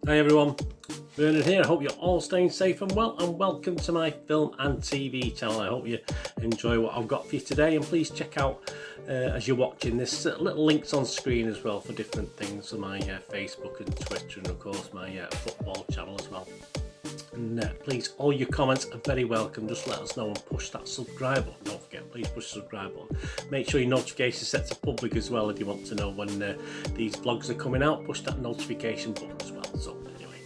Hi everyone, Bernard here. I hope you're all staying safe and well, and welcome to my film and TV channel. I hope you enjoy what I've got for you today, and please check out as you're watching this little links on screen as well for different things on my Facebook and Twitter, and of course my football channel as well. And please, all your comments are very welcome. Just let us know and push that subscribe button. Don't forget, please push the subscribe button. Make sure your notifications are set to public as well if you want to know when these vlogs are coming out. Push that notification button as well. So anyway,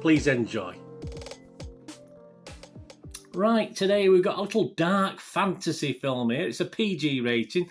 please enjoy. Right, today we've got a little dark fantasy film here. It's a PG rating,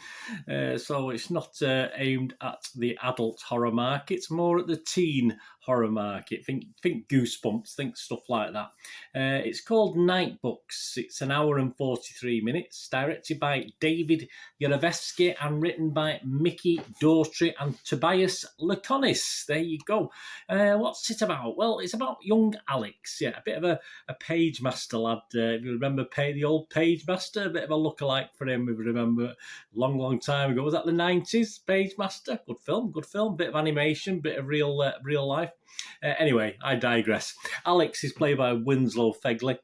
so it's not aimed at the adult horror market. It's more at the teen horror market. Think Goosebumps, think stuff like that. It's called Nightbooks. It's an hour and 43 minutes, directed by David Yarovesky and written by Mickey Daughtry and Tobias Laconis. There you go. What's it about? Well, it's about young Alex. Yeah, a bit of a page master lad. If you remember the old page master, a bit of a lookalike for him. If you remember, long time ago. Was that the 90s? Page master. Good film. Bit of animation, bit of real life. Anyway, I digress. Alex is played by Winslow Fegley,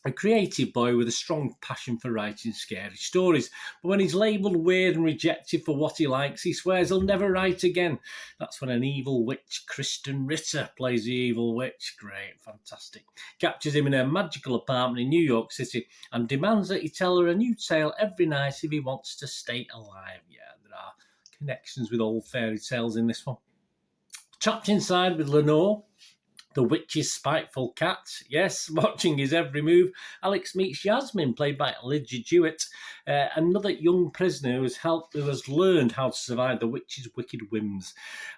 a creative boy with a strong passion for writing scary stories. But when he's labelled weird and rejected for what he likes, he swears he'll never write again. That's when an evil witch, Kristen Ritter, plays the evil witch. Great, fantastic. Captures him in a magical apartment in New York City and demands that he tell her a new tale every night if he wants to stay alive. Yeah, there are connections with old fairy tales in this one. Trapped inside with Lenore, the witch's spiteful cat. Yes, watching his every move, Alex meets Yasmin, played by Lydia Jewett, another young prisoner who has learned how to survive the witch's wicked whims.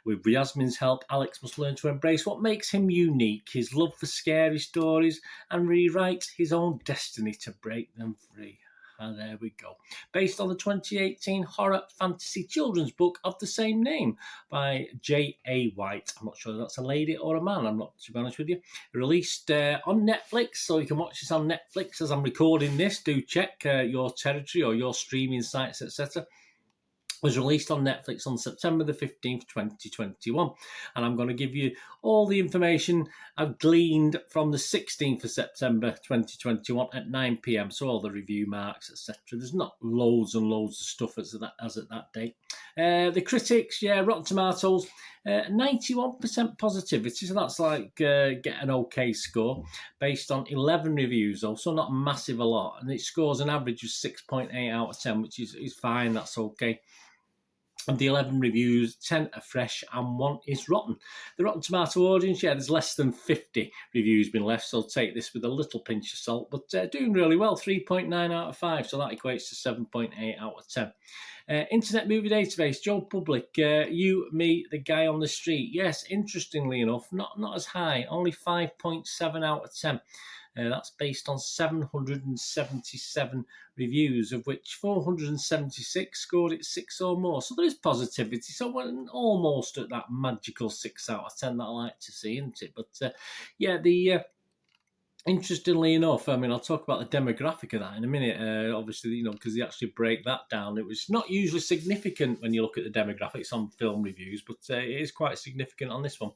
With Yasmin's help, Alex must learn to embrace what makes him unique, his love for scary stories, and rewrite his own destiny to break them free. And there we go. Based on the 2018 horror fantasy children's book of the same name by J.A. White. I'm not sure if that's a lady or a man, I'm not, to be honest with you. Released on Netflix, so you can watch this on Netflix as I'm recording this. Do check your territory or your streaming sites, etc. Was released on Netflix on September the 15th, 2021. And I'm going to give you all the information I've gleaned from the 16th of September 2021 at 9 p.m. So all the review marks, etc. There's not loads and loads of stuff as at that date. The critics, Rotten Tomatoes, 91% positivity. So that's like get an okay score based on 11 reviews, though. So not massive a lot. And it scores an average of 6.8 out of 10, which is fine. That's okay. Of the 11 reviews, 10 are fresh and 1 is rotten. The Rotten Tomato audience, there's less than 50 reviews been left, so take this with a little pinch of salt, but doing really well, 3.9 out of 5, so that equates to 7.8 out of 10. Internet Movie Database, Joe Public, You, Me, The Guy on the Street. Yes, interestingly enough, not as high, only 5.7 out of 10. That's based on 777 reviews, of which 476 scored it 6 or more. So there is positivity. So we're almost at that magical 6 out of 10 that I like to see, isn't it? But interestingly enough, I mean, I'll talk about the demographic of that in a minute, obviously, because they actually break that down. It was not usually significant when you look at the demographics on film reviews, but it is quite significant on this one.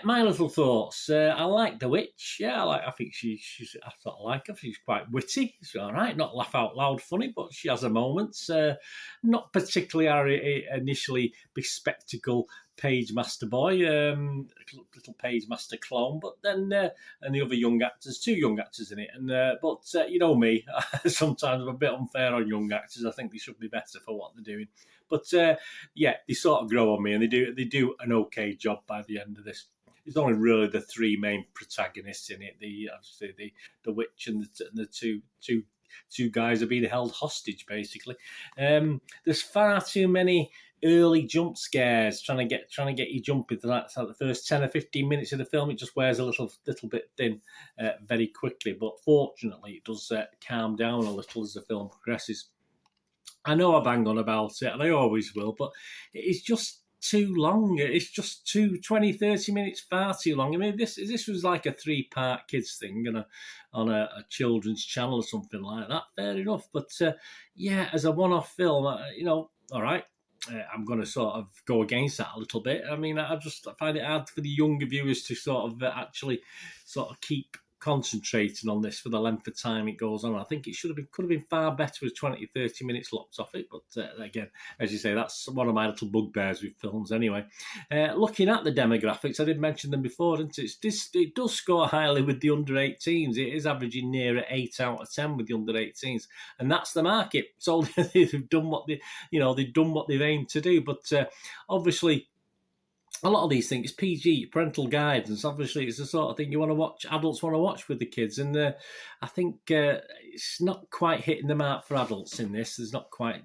My little thoughts. I like the witch. I think she's I sort of like her. She's quite witty. She's all right. Not laugh out loud funny, but she has her moments. Not particularly initially bespectacled page master boy, little page master clone, but then and the other young actors, 2 young actors in it, and but you know me, sometimes I'm a bit unfair on young actors. I think they should be better for what they're doing, but they sort of grow on me, and they do an okay job by the end of this. It's only really the 3 main protagonists in it: the witch and the two guys are being held hostage, basically. There's far too many early jump scares trying to get you jumping. That's like the first 10 or 15 minutes of the film. It just wears a little bit thin very quickly, but fortunately it does calm down a little as the film progresses. I know I bang on about it, and I always will, but it is just too long. It's just 20-30 minutes far too long. I mean, this was like a 3-part kids thing on a children's channel or something like that. Fair enough, but as a one-off film, all right, I'm going to sort of go against that a little bit. I mean, I just find it hard for the younger viewers to sort of actually sort of keep concentrating on this for the length of time it goes on. I think it could have been far better with 20, 30 minutes locked off it. But again, as you say, that's one of my little bugbears with films anyway. Looking at the demographics, I did mention them before, didn't it? It does score highly with the under 18s. It is averaging near 8 out of 10 with the under 18s. And that's the market. So they've done what they've aimed to do. But obviously, a lot of these things, PG, parental guidance, obviously it's the sort of thing adults want to watch with the kids. And I think it's not quite hitting the mark for adults in this. There's not quite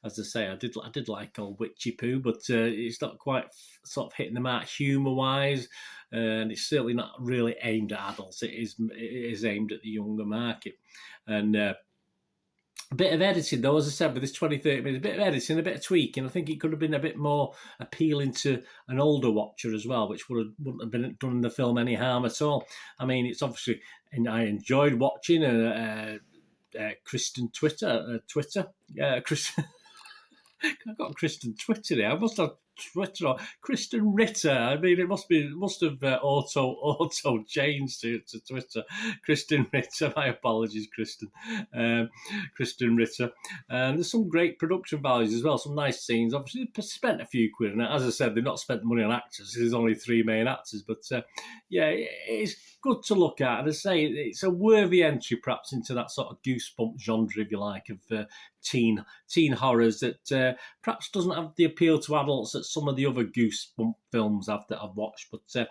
as I say, I did like old Witchy Poo, but it's not quite sort of hitting the mark humour-wise. And it's certainly not really aimed at adults. It is aimed at the younger market. And a bit of editing, though, as I said, with this 20, 30 minutes, a bit of editing, a bit of tweaking. I think it could have been a bit more appealing to an older watcher as well, which wouldn't have been done the film any harm at all. I mean, it's obviously, and I enjoyed watching Kristen Twitter. Kristen. I've got Kristen Twitter here. I must have Twitter or Kristen Ritter. I mean, it must have auto changed to Twitter. Kristen Ritter. My apologies, Kristen. Kristen Ritter. And there's some great production values as well. Some nice scenes. Obviously, they spent a few quid on it. As I said, they've not spent money on actors. There's only 3 main actors, but yeah, it's good to look at. And I say, it's a worthy entry, perhaps, into that sort of goosebump genre, if you like, of teen horrors that perhaps doesn't have the appeal to adults that some of the other goosebump films have that I've watched, but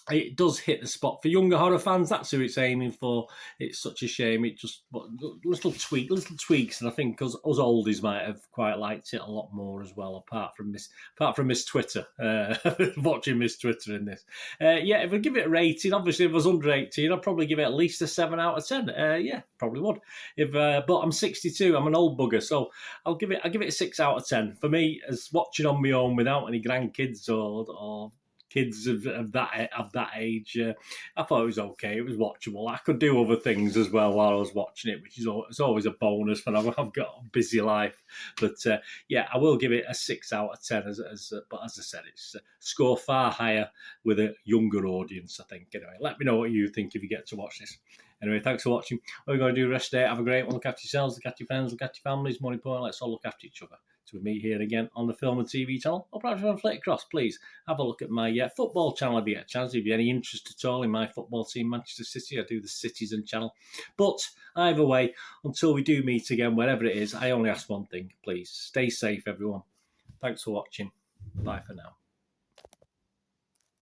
it does hit the spot for younger horror fans. That's who it's aiming for. It's such a shame. It just little tweaks, and I think us oldies might have quite liked it a lot more as well. Apart from Miss Twitter, watching Miss Twitter in this. Yeah, if I give it a rating, obviously if I was under 18, I'd probably give it at least a 7 out of 10. Yeah, probably would. But I'm 62. I'm an old bugger, so I'll give it a 6 out of 10. For me, as watching on my own without any grandkids or kids of that age, I thought it was okay. It was watchable. I could do other things as well while I was watching it, which is always a bonus when I've got a busy life. But yeah, I will give it a 6 out of 10. But as I said, it's score far higher with a younger audience, I think. Anyway, let me know what you think if you get to watch this. Anyway, thanks for watching. What we're going to do the rest of the day, have a great one. Look after yourselves, look after your friends, look after your families. More important, let's all look after each other. So we meet here again on the Film and TV channel. Or perhaps if you flick across, please have a look at my football channel if you get a chance. If you have any interest at all in my football team, Manchester City, I do the Citizen channel. But either way, until we do meet again, wherever it is, I only ask one thing, please. Stay safe, everyone. Thanks for watching. Bye for now.